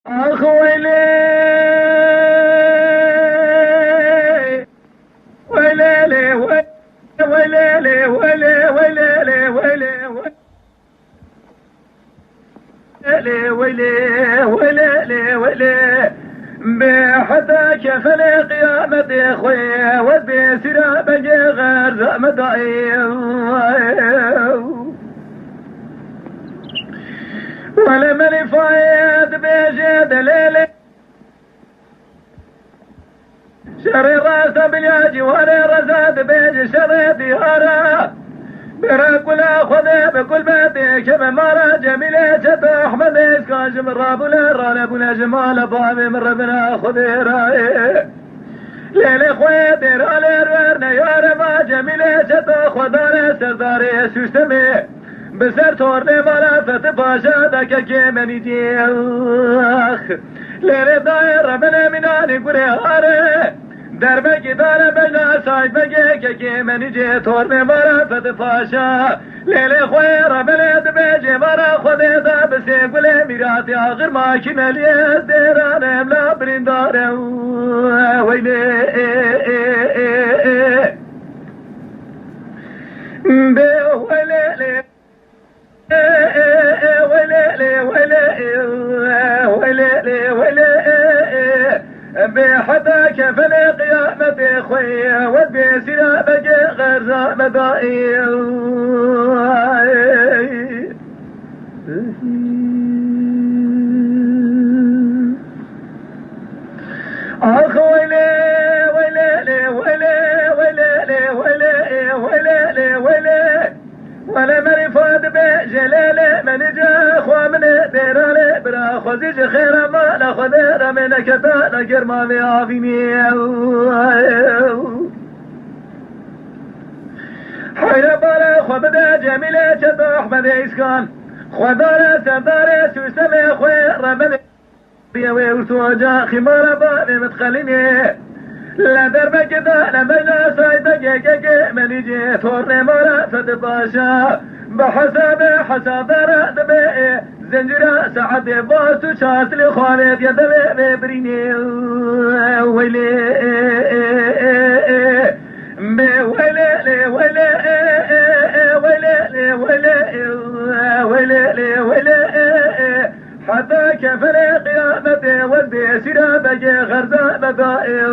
اخ ويلي ويلي ويلي ويلي ويلي ويلي ويلي ويلي بحداك فلي قيامتي خويا ودي سرا بجي غير زمدعي ولا ماني فايد بجد ليلي شري راسه بالياجي وري رزاد بيجي شري ديارة براك ولا خذي بكل بيتي كما مرة جميلة جت احمد اسكاج من راب ولا رالب ولا جمال بابي من ربنا خذي راي ليلي خويا دير علي رورنا يا رما جميلة جت خداري سرداري سوستمي بسر تورني مالا فتباشا داكا كيماني جيخ ليلي داير ربنا مناني قولي هاري دربك دار بجنا سايد بجيك كيماني جي تورني مالا فتباشا ليلي خويا بلد بيجي مرا خذي دا بسي قولي ميراتي آخر ما كمالي ديران املا برندار ويلي ويلي ولي ولي ولي بحداك فلي قيامتي خويا ودي سلا بجي غير زمدائي اخ ويلي ويلي ويلي ويلي ويلي ويلي ويلي ولا ماني فاد بجلالي من جا خوا من بيرالي برا خزيج خير ما لا خذير من كتا نكر ما في عافيني حيا بالا خوا بدا جميلة جتا احمد اسكان خوا داري سرداري سوسمي خوير من بيوي وسوجا خمار بابي متخليني لا دربك دا لمجنا سايدك من يجي تورني مرا فتباشا بحساب حساب رد بي زنجرة سعد باستو شاسلي خالد يدبي بريني ويلي ويلي ويلي ويلي ويلي ويلي ويلي حتى كفر قيامتي ودي سرا بجي غرزة بدائي